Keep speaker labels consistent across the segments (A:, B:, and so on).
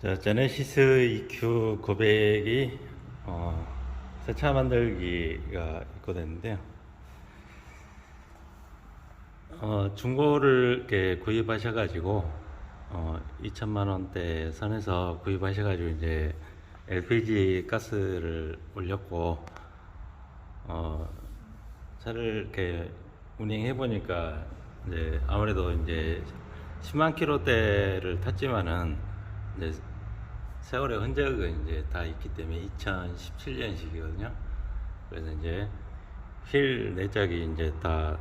A: 자, 제네시스 EQ 900이 새차 만들기가 입고됐는데요. 중고를 이렇게 구입하셔가지고 2천만 원대 선에서 구입하셔가지고 이제 LPG 가스를 올렸고 차를 이렇게 운행해 보니까 이제 아무래도 이제 10만 킬로대를 탔지만은 이제 세월의 흔적은 이제 다 있기 때문에 2017년식이거든요. 그래서 이제 휠 내짝이 이제 다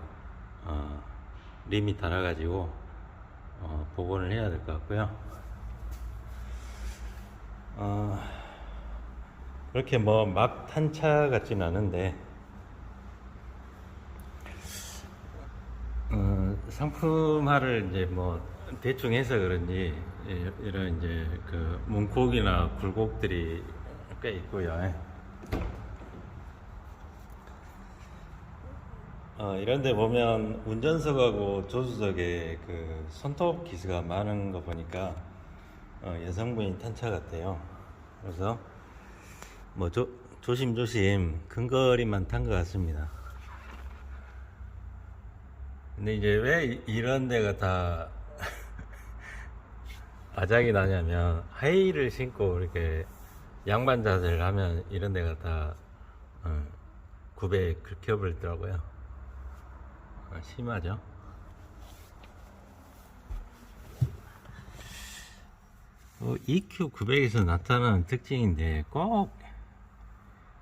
A: 림이 닳아가지고 복원을 해야 될 것 같고요. 그렇게 뭐 막 탄 차 같지는 않은데 상품화를 이제 뭐 대충 해서 그런지 이런 이제 그 문콕이나 굴곡들이 꽤 있고요. 이런데 보면 운전석하고 조수석에 그 손톱 기스가 많은 거 보니까 여성분이 탄 차 같아요. 그래서 뭐 조심조심 근거리만 탄 것 같습니다. 근데 이제 왜 이런 데가 다 아작이 나냐면 하이힐을 신고 이렇게 양반 자세를 하면 이런 데가 다 굽에 긁혀버리더라고요. 심하죠. EQ 900에서 나타나는 특징인데 꼭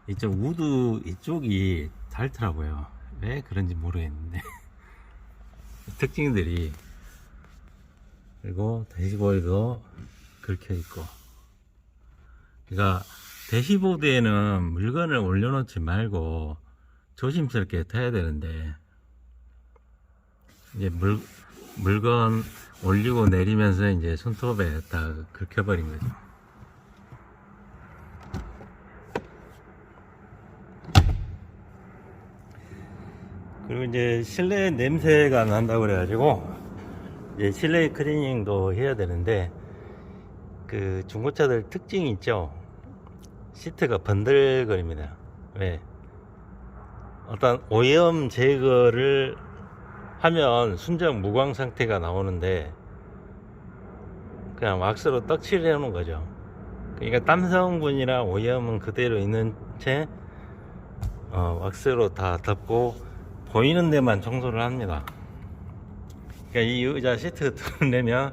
A: 이쪽 우드 이쪽이 닳더라고요. 왜 그런지 모르겠는데 특징들이. 그리고 대시보드도 긁혀 있고, 그러니까 대시보드에는 물건을 올려놓지 말고 조심스럽게 타야 되는데 이제 물건 올리고 내리면서 이제 손톱에 다 긁혀버린 거죠. 그리고 이제 실내 냄새가 난다고 그래가지고 이제 실내 클리닝도 해야 되는데, 그 중고차들 특징이 있죠. 시트가 번들거립니다. 왜? 어떤 오염 제거를 하면 순정 무광 상태가 나오는데 그냥 왁스로 떡칠을 해 놓은 거죠. 그러니까 땀 성분이나 오염은 그대로 있는 채 왁스로 다 덮고 보이는 데만 청소를 합니다. 그러니까 이 의자 시트 뚫어내면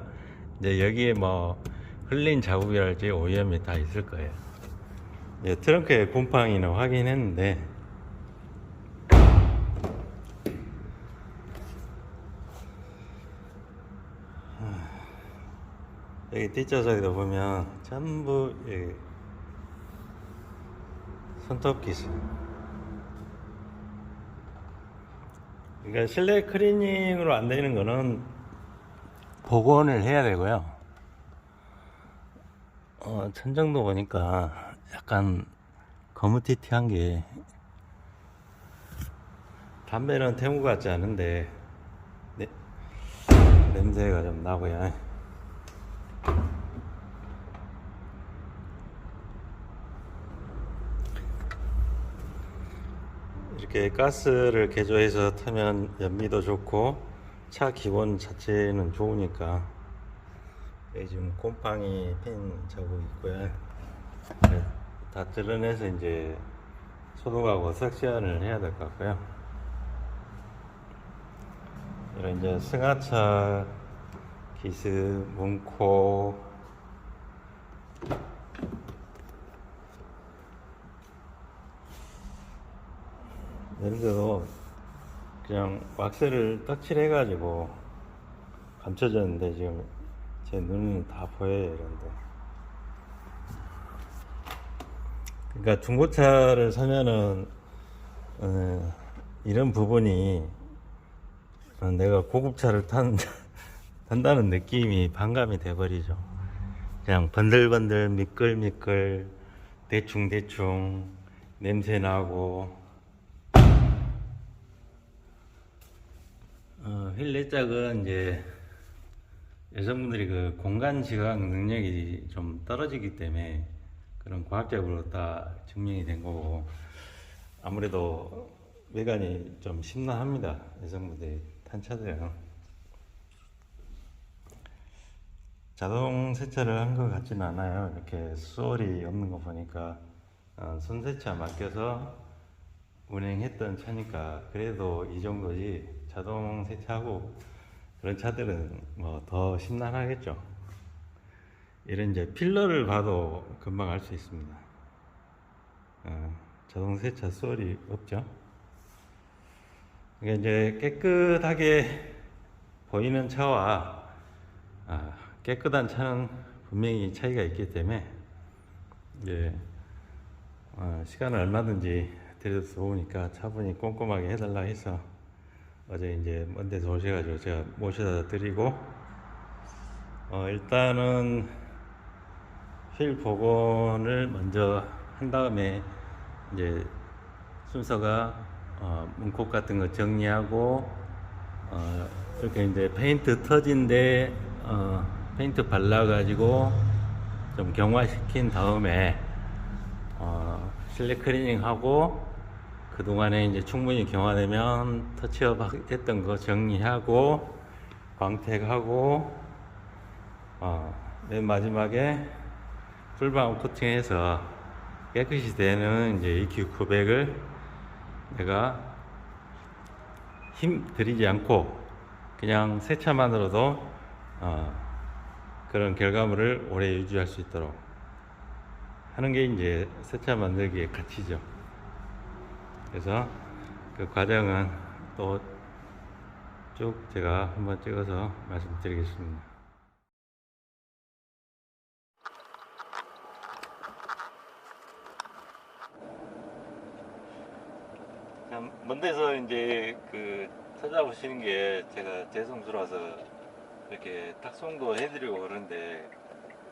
A: 이제 여기에 뭐 흘린 자국이랄지 오염이 다 있을 거예요. 이제 트렁크에 곰팡이는 확인했는데 여기 뒷좌석에도 보면 전부 여기 손톱 기스. 그러니까 실내 클리닝으로 안 되는 거는 복원을 해야 되고요. 천정도 보니까 약간 거무튀튀한 게, 담배는 태무 같지 않은데 냄새가 좀 나고요. 이렇게 가스를 개조해서 타면 연비도 좋고 차 기본 자체는 좋으니까. 여기 지금 곰팡이 핀 자국 있고요. 다 드러내서 이제 소독하고 석션을 해야 될 것 같고요. 이런 이제 승하차 기스, 문콕, 예를 들어 그냥 왁스를 떡칠해 가지고 감춰졌는데 지금 제 눈은 다 보여요, 이런데. 그러니까 중고차를 사면은 이런 부분이 내가 고급차를 탄다는 느낌이 반감이 돼버리죠. 그냥 번들번들 미끌미끌 대충대충 냄새 나고. 휠 내짝은 이제 여성분들이 그 공간 지각 능력이 좀 떨어지기 때문에 그런 과학적으로 다 증명이 된 거고, 아무래도 외관이 좀 심란합니다. 여성분들이 탄 차들은. 자동 세차를 한 것 같지는 않아요. 이렇게 수월이 없는 거 보니까 손 세차 맡겨서 운행했던 차니까 그래도 이 정도지, 자동 세차하고 그런 차들은 뭐 더 심란하겠죠. 이런 이제 필러를 봐도 금방 알 수 있습니다. 자동 세차 수월이 없죠. 그러니까 이제 깨끗하게 보이는 차와 깨끗한 차는 분명히 차이가 있기 때문에 이제 시간을 얼마든지 들여서 좋으니까 차분히 꼼꼼하게 해달라 해서 어제 이제 먼 데서 오셔가지고 제가 모셔다 드리고, 일단은 휠 복원을 먼저 한 다음에 이제 순서가 문콕 같은 거 정리하고, 이렇게 이제 페인트 터진데 페인트 발라가지고 좀 경화시킨 다음에 실내 클리닝 하고, 그동안에 이제 충분히 경화되면 터치업 했던 거 정리하고 광택하고, 맨 마지막에 풀방 코팅해서 깨끗이 되는 이제 EQ900을 내가 힘 들이지 않고 그냥 세차만으로도 그런 결과물을 오래 유지할 수 있도록 하는 게 이제 세차 만들기의 가치죠. 그래서 그 과정은 또 쭉 제가 한번 찍어서 말씀드리겠습니다. 먼 데서 이제 그 찾아오시는 게 제가 죄송스러워서 이렇게 탁송도 해드리고 그러는데,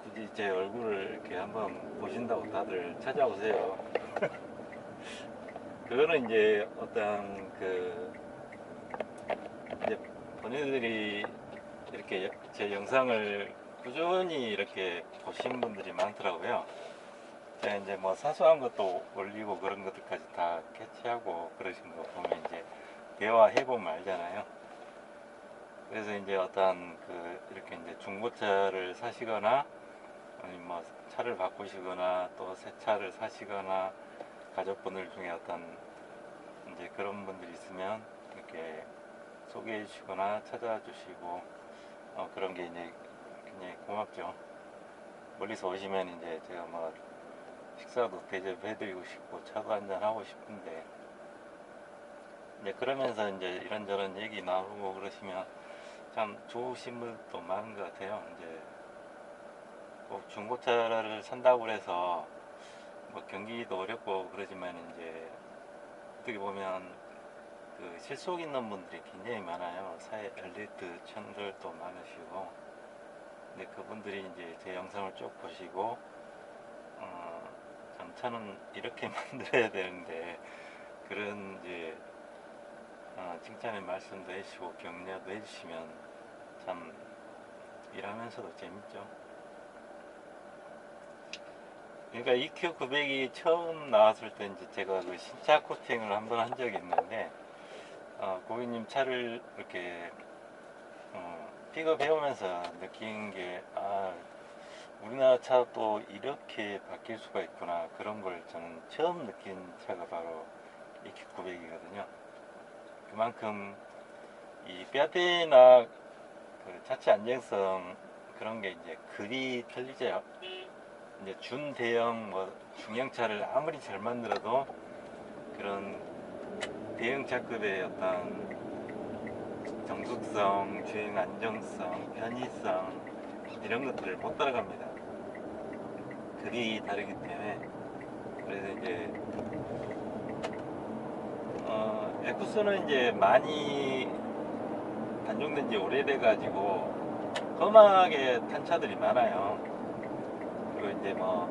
A: 굳이 제 얼굴을 이렇게 한번 보신다고 다들 찾아오세요. 그거는 이제 어떤 이제 본인들이 이렇게 제 영상을 꾸준히 이렇게 보신 분들이 많더라고요. 제가 이제 뭐 사소한 것도 올리고 그런 것들까지 다 캐치하고 그러신 거 보면 이제 대화해보면 알잖아요. 그래서 이제 어떤 이렇게 이제 중고차를 사시거나, 아니 뭐 차를 바꾸시거나 또 새 차를 사시거나, 가족분들 중에 어떤 이제 그런 분들이 있으면 이렇게 소개해 주시거나 찾아와 주시고, 그런 게 이제 굉장히 고맙죠. 멀리서 오시면 이제 제가 뭐 식사도 대접해 드리고 싶고 차도 한잔 하고 싶은데, 이제 그러면서 이제 이런저런 얘기 나누고 그러시면 참 좋으신 분도 많은 것 같아요. 이제 꼭 중고차를 산다고 해서 뭐 경기도 어렵고 그러지만, 이제 어떻게 보면 그 실속 있는 분들이 굉장히 많아요. 사회 엘리트 층들도 많으시고. 근데 그분들이 이제 제 영상을 쭉 보시고, 참 차는 이렇게 만들어야 되는데, 그런 이제 칭찬의 말씀도 해주시고 격려도 해주시면 참 일하면서도 재밌죠. 그러니까 EQ900이 처음 나왔을 때 이제 제가 그 신차 코팅을 한번 한 적이 있는데, 고객님 차를 이렇게 픽업해 오면서 느낀 게, 우리나라 차도 이렇게 바뀔 수가 있구나, 그런 걸 저는 처음 느낀 차가 바로 EQ900이거든요. 그만큼 이 뼈대나 그 자체 안정성, 그런 게 이제 급이 틀리죠. 이제 준대형 뭐 중형차를 아무리 잘 만들어도 그런 대형차급의 어떤 정숙성, 주행 안정성, 편의성, 이런 것들을 못 따라갑니다. 급이 다르기 때문에. 그래서 이제 에쿠스는 이제 많이 단종된 지 오래돼 가지고 험하게 탄 차들이 많아요. 그리고 이제 뭐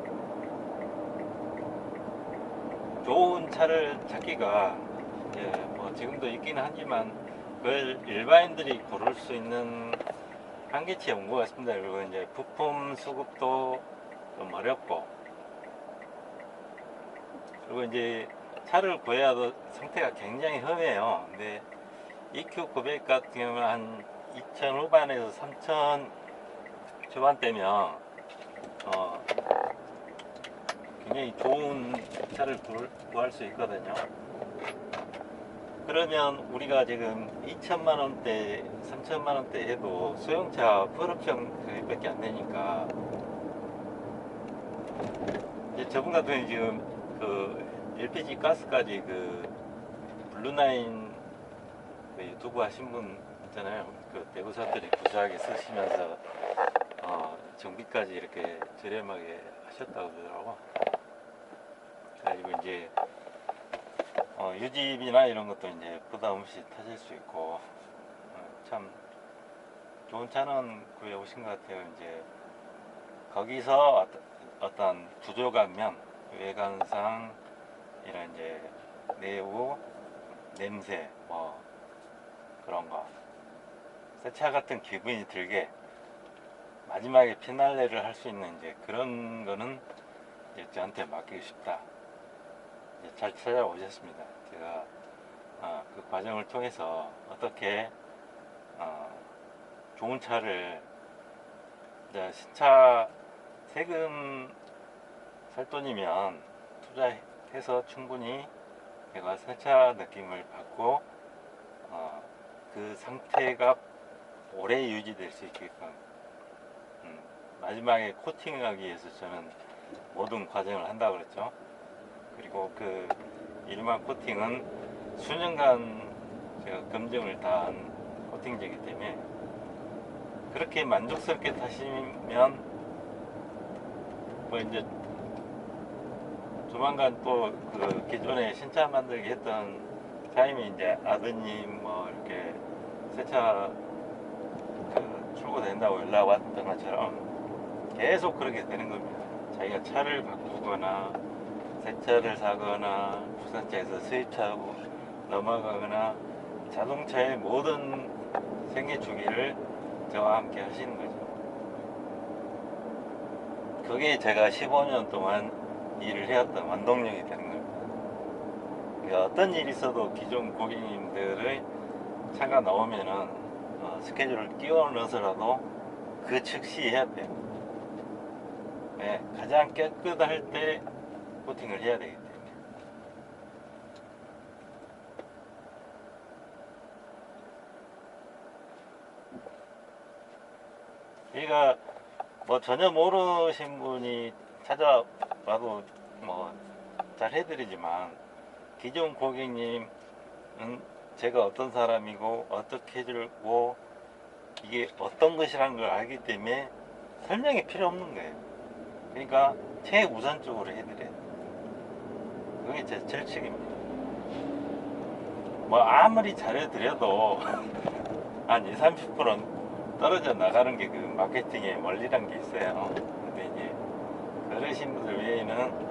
A: 좋은 차를 찾기가 뭐 지금도 있긴 하지만, 그걸 일반인들이 고를 수 있는 한계치에 온 것 같습니다. 그리고 이제 부품 수급도 좀 어렵고, 그리고 이제 차를 구해야도 상태가 굉장히 험해요. 근데 EQ900 같은 경우는 한 2천 후반에서 3천 초반대면 굉장히 좋은 차를 구할 수 있거든요. 그러면 우리가 지금 2천만 원대, 3천만 원대 해도 소형차 풀옵션 가격밖에 안 되니까, 이제 저분 같은 경우는 지금 그 LPG 가스까지 그 블루나인 그 유튜브 하신 분 있잖아요. 그 대구 사투리 구수하게 쓰시면서 정비까지 이렇게 저렴하게 하셨다고 그러더라고. 그래가지고 이제 유지비나 이런 것도 이제 부담 없이 타실 수 있고, 참 좋은 차는 구해 오신 것 같아요. 이제 거기서 어떤 부족하면 외관상 이런 이제 내부 냄새 뭐 그런 거, 새 차 같은 기분이 들게 마지막에 피날레를 할 수 있는 이제 그런 거는 이제 저한테 맡기고 싶다. 이제 잘 찾아오셨습니다. 제가 그 과정을 통해서 어떻게 좋은 차를, 이제 신차 세금 살 돈이면 투자해서 충분히 내가 새 차 느낌을 받고 그 상태가 오래 유지될 수 있게끔 마지막에 코팅하기 위해서 저는 모든 과정을 한다고 그랬죠. 그리고 그 일반 코팅은 수년간 제가 검증을 다 한 코팅제이기 때문에 그렇게 만족스럽게 타시면 뭐 이제 조만간 또 그 기존에 신차 만들기 했던 차임이 이제 아드님 뭐 이렇게 새차 그 출고된다고 연락 왔던 것처럼 계속 그렇게 되는 겁니다. 자기가 차를 바꾸거나 새 차를 사거나 부산차에서 수입차로 넘어가거나 자동차의 모든 생애 주기를 저와 함께 하시는 거죠. 그게 제가 15년 동안 일을 해왔던 원동력이 되는 겁니다. 그러니까 어떤 일이 있어도 기존 고객님들의 차가 나오면은 스케줄을 끼워 넣어서라도 그 즉시 해야 돼요. 네, 가장 깨끗할 때 코팅을 해야 되기 때문에. 얘가 뭐 전혀 모르신 분이 찾아와도 뭐 잘 해드리지만, 기존 고객님은 제가 어떤 사람이고 어떻게 해주고 이게 어떤 것이라는 걸 알기 때문에 설명이 필요 없는 거예요. 그러니까 최우선적으로 해드려요. 그게 제 철칙입니다. 뭐 아무리 잘해드려도 한 20, 30%는 떨어져 나가는 게 그 마케팅의 원리란 게 있어요. 근데 이제 그러신 분들 외에는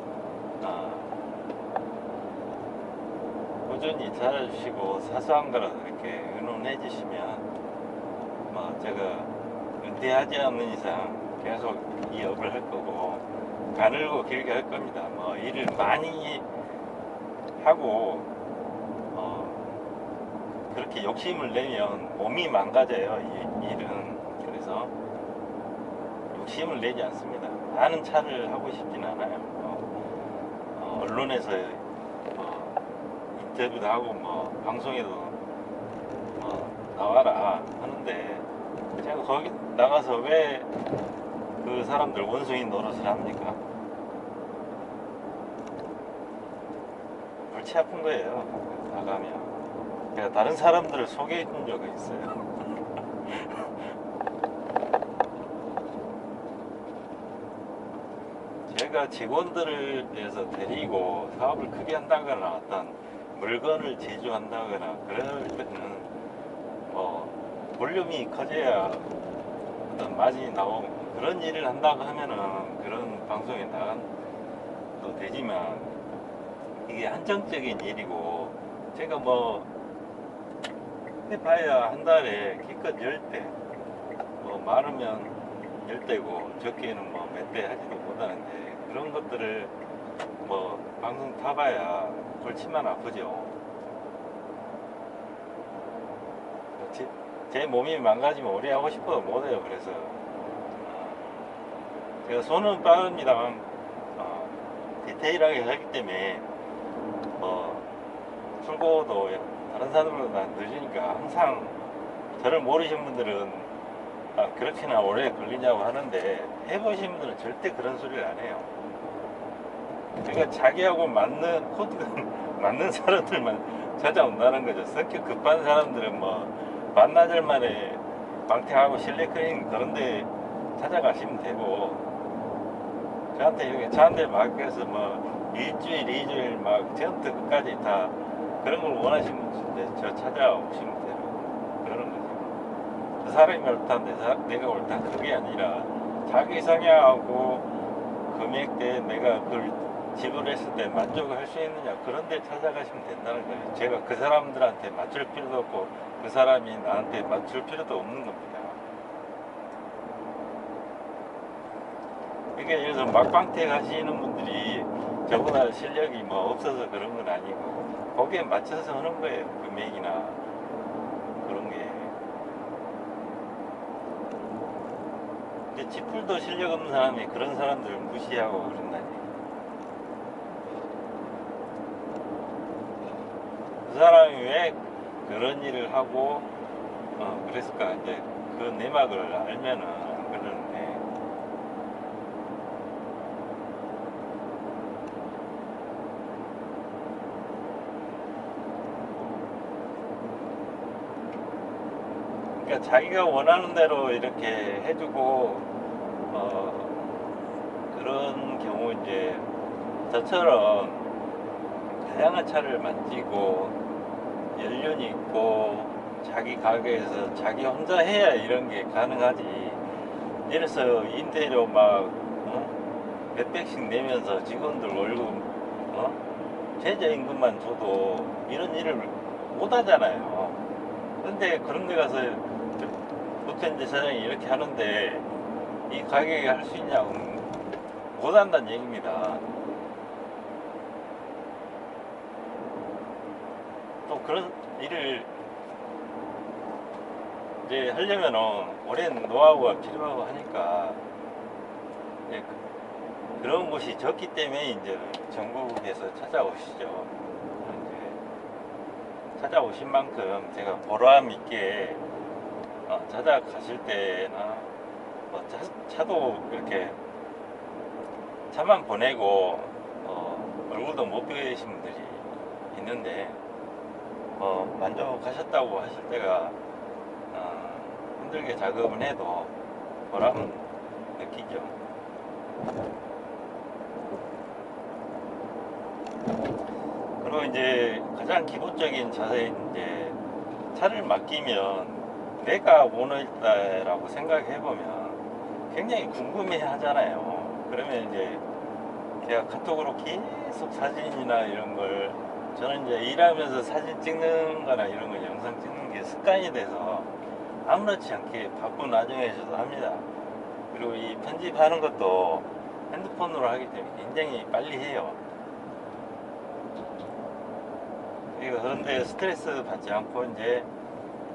A: 꾸준히 잘해주시고 사소한 거라도 이렇게 의논해 주시면 뭐 제가 은퇴하지 않는 이상 계속 이 업을 할 거고 가늘고 길게 할 겁니다. 뭐 일을 많이 하고 그렇게 욕심을 내면 몸이 망가져요. 이 일은. 그래서 욕심을 내지 않습니다. 나는 차를 하고 싶진 않아요. 언론에서 인터뷰도 하고 뭐 방송에도 나와라 하는데, 제가 거기 나가서 왜 그 사람들 원숭이 노릇을 합니까? 골치 아픈 거예요. 나가면 제가 다른 사람들을 소개해 준 적이 있어요. 제가 직원들을 위해서 데리고 사업을 크게 한다거나 어떤 물건을 제조한다거나 그럴 때는 뭐 볼륨이 커져야 어떤 마진이 나오고 그런 일을 한다고 하면은 그런 방송에 나가도 되지만, 이게 한정적인 일이고 제가 뭐 해봐야 한 달에 기껏 10대 뭐 많으면 10대고 적게는 뭐 몇 대 하지도 못하는데 그런 것들을 뭐 방송 타봐야 골치만 아프죠. 제 몸이 망가지면 오래 하고 싶어도 못해요. 그래서 제가 손은 빠릅니다만 디테일하게 하기 때문에 출고도 다른 사람들보다 늦으니까 항상 저를 모르신 분들은 그렇게나 오래 걸리냐고 하는데 해보신 분들은 절대 그런 소리를 안 해요. 그러니까 자기하고 맞는 코드가 맞는 사람들만 찾아온다는 거죠. 성격 급한 사람들은 뭐 반나절 만에 방태하고 실내 클리닝 그런데 찾아가시면 되고, 저한테 이렇게 차한대 맡겨서 뭐 일주일, 2주일 막 전부터 끝까지 다 그런 걸 원하시는 분인데 저 찾아오시면 되고 그러는 거죠. 그 사람이 옳다, 내가 옳다 그게 아니라 자기 성향하고 금액대 내가 그걸 지불했을 때 만족을 할 수 있느냐 그런 데 찾아가시면 된다는 거예요. 제가 그 사람들한테 맞출 필요도 없고 그 사람이 나한테 맞출 필요도 없는 겁니다. 그러니까 예를 들어서 막방택 하시는 분들이 저보다 실력이 뭐 없어서 그런 건 아니고 거기에 맞춰서 하는 거예요. 금액이나 그런 게. 근데 지풀도 실력 없는 사람이 그런 사람들을 무시하고 그런다니. 그 사람이 왜 그런 일을 하고 그랬을까 이제 그 내막을 알면은 안 그러는데, 그러니까 자기가 원하는 대로 이렇게 해주고 그런 경우 이제 저처럼 다양한 차를 만지고 연륜이 있고 자기 가게에서 자기 혼자 해야 이런 게 가능하지. 예를 들어서 임대료 막 몇백씩 내면서 직원들 월급 최저임금만 줘도 이런 일을 못 하잖아요. 근데 그런 데 가서 보통 이제 사장이 이렇게 하는데 이 가격에 할 수 있냐고 못 한다는 얘기입니다. 또 그런 일을 이제 하려면은 오랜 노하우가 필요하고 하니까 이제 그런 곳이 적기 때문에 이제 전국에서 찾아오시죠. 이제 찾아오신 만큼 제가 보람 있게 찾아가실 때나 뭐 차도 이렇게 차만 보내고 얼굴도 못 뵈신 분들이 있는데 만족하셨다고 하실 때가 힘들게 작업을 해도 보람은 느끼죠. 그리고 이제 가장 기본적인 자세인 이제 차를 맡기면 내가 오너있다라고 생각해보면 굉장히 궁금해 하잖아요. 그러면 이제 제가 카톡으로 계속 사진이나 이런 걸, 저는 이제 일하면서 사진 찍는 거나 이런 걸 영상 찍는 게 습관이 돼서 아무렇지 않게 바쁜 와중에서도 합니다. 그리고 이 편집하는 것도 핸드폰으로 하기 때문에 굉장히 빨리 해요. 그런데 스트레스 받지 않고 이제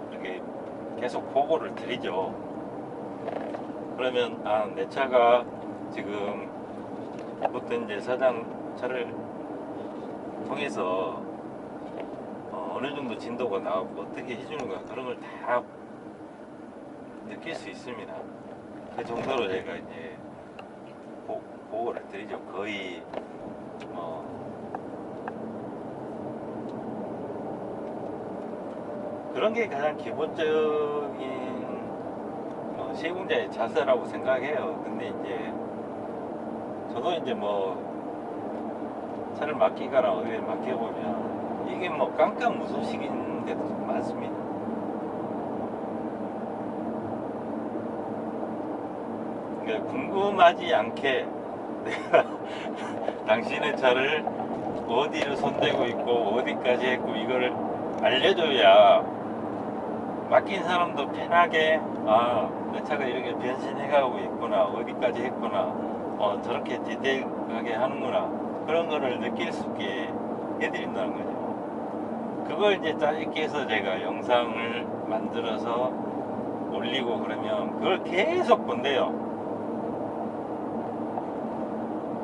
A: 이렇게 계속 보고를 드리죠. 그러면 내 차가 지금 보통 이제 사장 차를 통해서 어느 정도 진도가 나오고 어떻게 해주는가 그런 걸 다 느낄 수 있습니다. 그 정도로 제가 이제 보고를 드리죠. 거의 그런 게 가장 기본적인 시공자의 자세라고 생각해요. 근데 이제 저도 이제 차를 맡기거나 어디에 맡겨보면 이게 깜깜무소식인 데도 많습니다. 그러니까 궁금하지 않게 내가 당신의 차를 어디를 손대고 있고 어디까지 했고 이거를 알려줘야 맡긴 사람도 편하게 내 차가 이렇게 변신해가고 있구나, 어디까지 했구나, 저렇게 디테일하게 하는구나, 그런 거를 느낄 수 있게 해드린다는 거죠. 그걸 이제 짧게 해서 제가 영상을 만들어서 올리고 그러면 그걸 계속 본대요.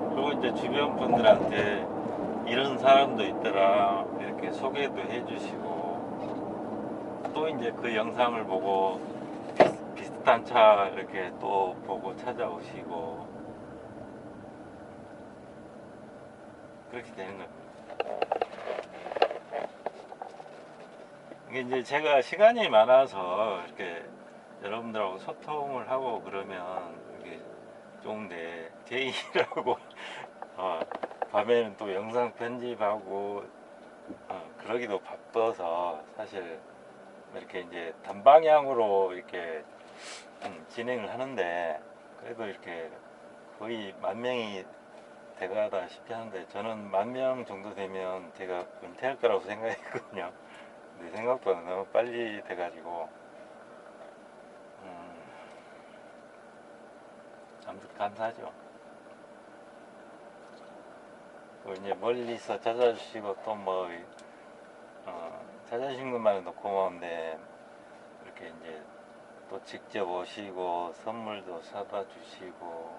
A: 그리고 이제 주변 분들한테 이런 사람도 있더라 이렇게 소개도 해주시고, 또 이제 그 영상을 보고 비슷한 차 이렇게 또 보고 찾아오시고, 그렇게 되는 겁니다. 이게 이제 제가 시간이 많아서 이렇게 여러분들하고 소통을 하고 그러면 이게 좋은데, 제 일하고 밤에는 또 영상 편집하고 그러기도 바빠서 사실 이렇게 이제 단방향으로 이렇게 진행을 하는데, 그래도 이렇게 거의 10,000명이 돼가다시피 하는데, 저는 10,000명 정도 되면 제가 은퇴할 거라고 생각했거든요. 근데 생각보다 너무 빨리 돼가지고 아무튼 감사하죠. 또 이제 멀리서 찾아주시고 또 뭐 찾아주신 것만으로도 고마운데, 이렇게 이제 또 직접 오시고 선물도 사다 주시고,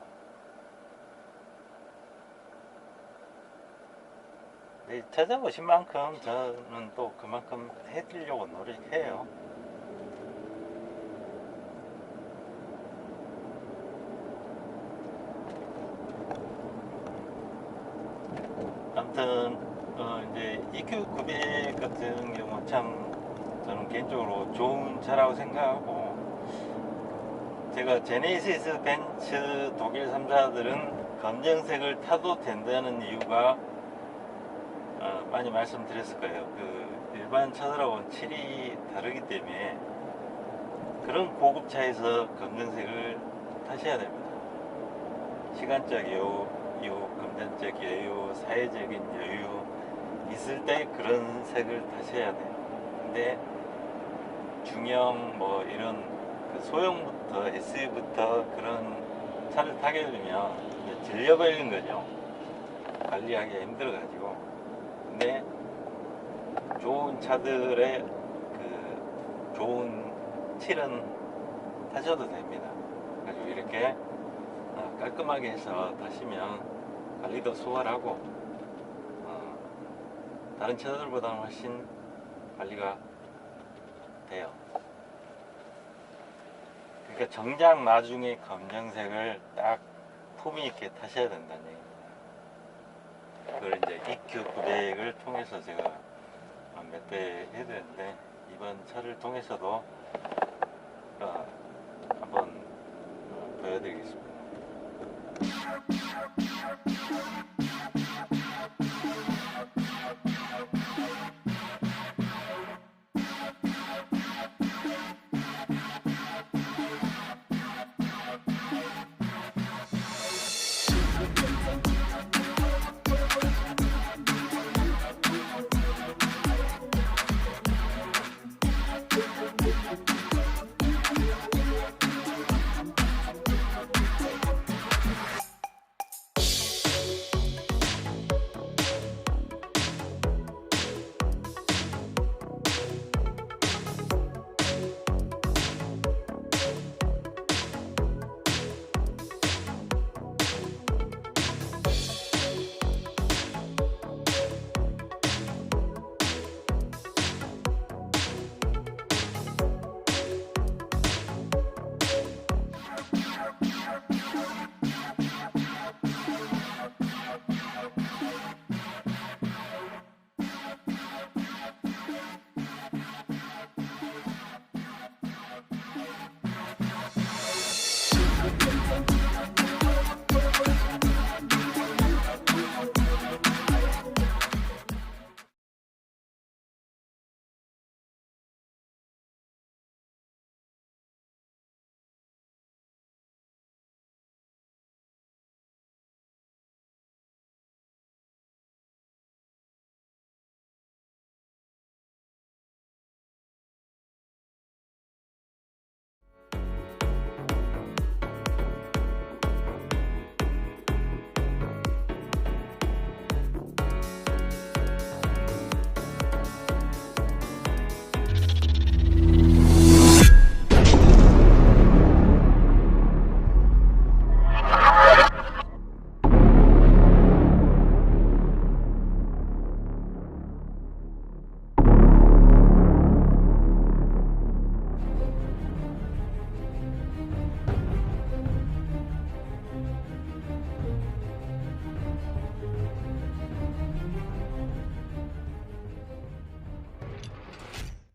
A: 찾아오신 만큼 저는 또 그만큼 해드리려고 노력해요. 아무튼 이제 EQ900 같은 경우 참 저는 개인적으로 좋은 차라고 생각하고, 제가 제네시스 벤츠 독일 3사들은 검정색을 타도 된다는 이유가 많이 말씀드렸을 거예요. 그 일반 차들하고는 칠이 다르기 때문에 그런 고급차에서 검정색을 타셔야 됩니다. 시간적 여유, 금전적 여유, 사회적인 여유 있을 때 그런 색을 타셔야 돼요. 근데 중형 뭐 이런 그 소형부터 SUV부터 그런 차를 타게 되면 질려버리는 거죠. 관리하기 힘들어가지고. 근데 좋은 차들의 그 좋은 칠은 타셔도 됩니다. 그래서 이렇게 깔끔하게 해서 타시면 관리도 수월하고 다른 차들보다는 훨씬 관리가 돼요. 그러니까 정작 나중에 검정색을 딱 품위 있게 타셔야 된다는 얘기입니다. 그걸 이제 EQ900을 통해서 제가 몇 대 해드렸는데, 이번 차를 통해서도 한번 보여드리겠습니다.